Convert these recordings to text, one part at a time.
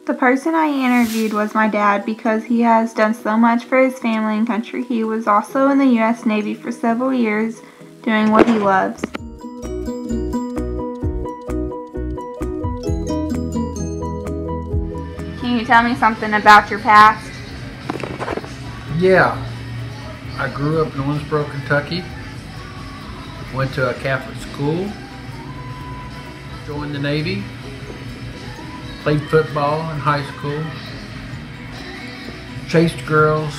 The person I interviewed was my dad because he has done so much for his family and country. He was also in the U.S. Navy for several years doing what he loves. Can you tell me something about your past? Yeah, I grew up in Owensboro, Kentucky, went to a Catholic school, joined the Navy, played football in high school, chased girls.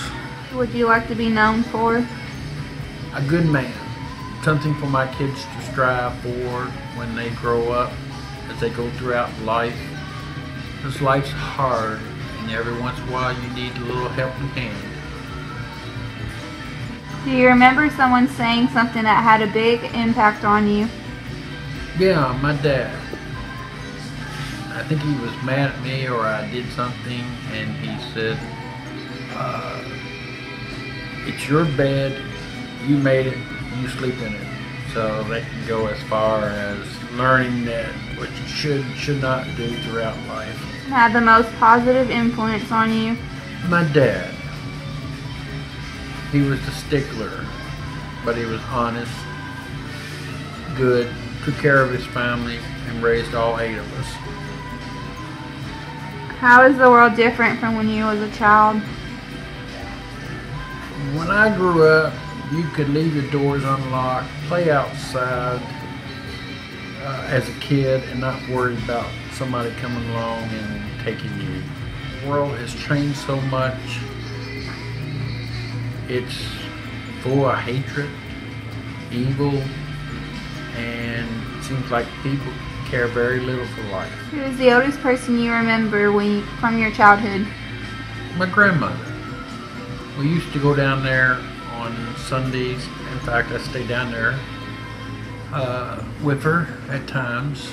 What would you like to be known for? A good man, something for my kids to strive for when they grow up, as they go throughout life. Because life's hard, and every once in a while you need a little helping hand. Do you remember someone saying something that had a big impact on you? Yeah, my dad. I think he was mad at me or I did something, and he said, it's your bed, you made it, you sleep in it. So they can go as far as learning that what you should not do throughout life. Had the most positive influence on you? My dad. He was the stickler, but he was honest, good, took care of his family, and raised all 8 of us. How is the world different from when you was a child? When I grew up, you could leave your doors unlocked, play outside as a kid and not worry about somebody coming along and taking you. The world has changed so much. It's full of hatred, evil, and it seems like people care very little for life. Who is the oldest person you remember from your childhood? My grandmother. We used to go down there on Sundays. In fact, I stayed down there with her at times.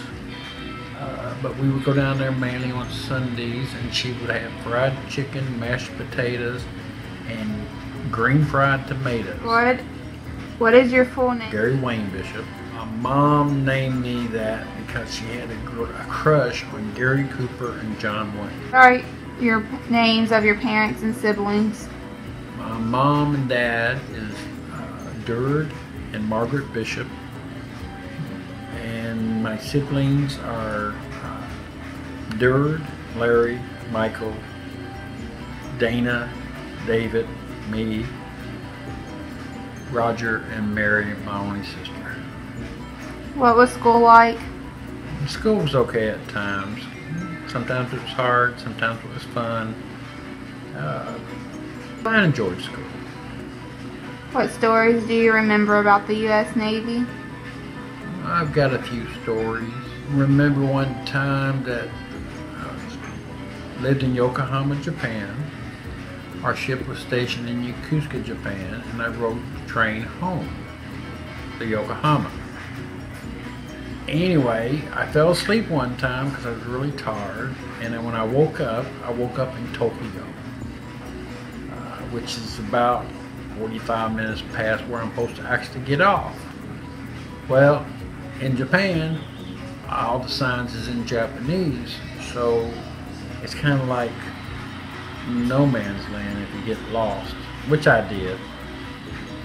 But we would go down there mainly on Sundays, and she would have fried chicken, mashed potatoes, and green fried tomatoes. What is your full name? Gary Wayne Bishop. My mom named me that because she had a crush on Gary Cooper and John Wayne. What are your names of your parents and siblings? My mom and dad is Durd and Margaret Bishop, and my siblings are Durd, Larry, Michael, Dana, David, me, Roger, and Mary, my only sister. What was school like? School was okay at times. Sometimes it was hard, sometimes it was fun. I enjoyed school. What stories do you remember about the U.S. Navy? I've got a few stories. Remember one time that I lived in Yokohama, Japan. Our ship was stationed in Yokosuka, Japan, and I rode the train home to Yokohama. Anyway, I fell asleep one time because I was really tired, and then when I woke up in Tokyo, which is about 45 minutes past where I'm supposed to actually get off. Well, in Japan, all the signs is in Japanese, so it's kind of like no man's land if you get lost, which I did.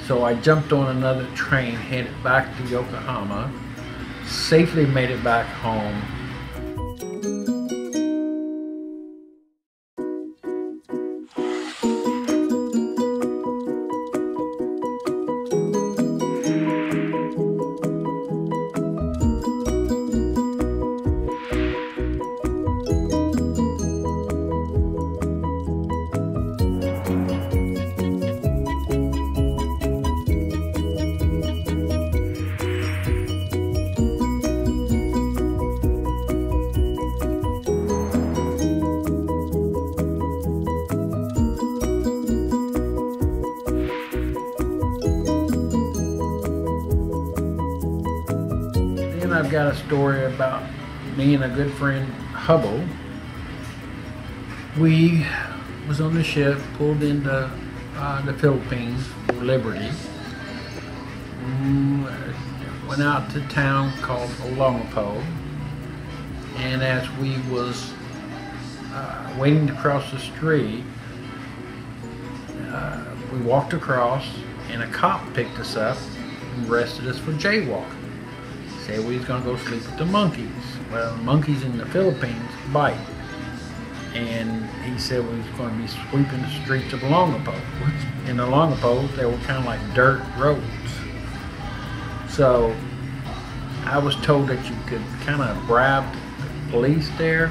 So I jumped on another train, headed back to Yokohama, safely made it back home. I've got a story about me and a good friend, Hubble. We was on the ship, pulled into the Philippines, Liberty. Went out to a town called Olongapo, and as we was waiting to cross the street. We walked across, and a cop picked us up and arrested us for jaywalking. Said we was going to go sleep with the monkeys. Well, the monkeys in the Philippines bite. And he said we was going to be sweeping the streets of Olongapo. Which, in Olongapo, they were kind of like dirt roads. So I was told that you could kind of bribe the police there.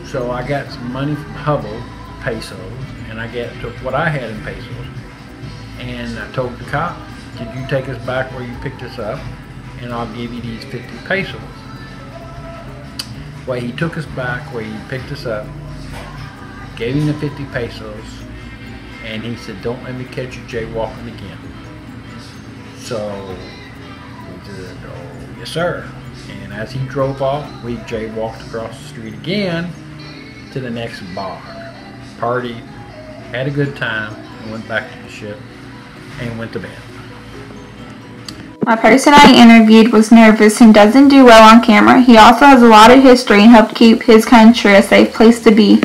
So I got some money from Hubble, pesos, and I took what I had in pesos. And I told the cop, "Could you take us back where you picked us up, and I'll give you these 50 pesos." Well, he took us back where he picked us up, gave him the 50 pesos, and he said, "Don't let me catch you jaywalking again." So we said, "Oh, yes, sir." And as he drove off, we jaywalked across the street again to the next bar. Partied, had a good time, and went back to the ship and went to bed. My person I interviewed was nervous and doesn't do well on camera. He also has a lot of history and helped keep his country a safe place to be.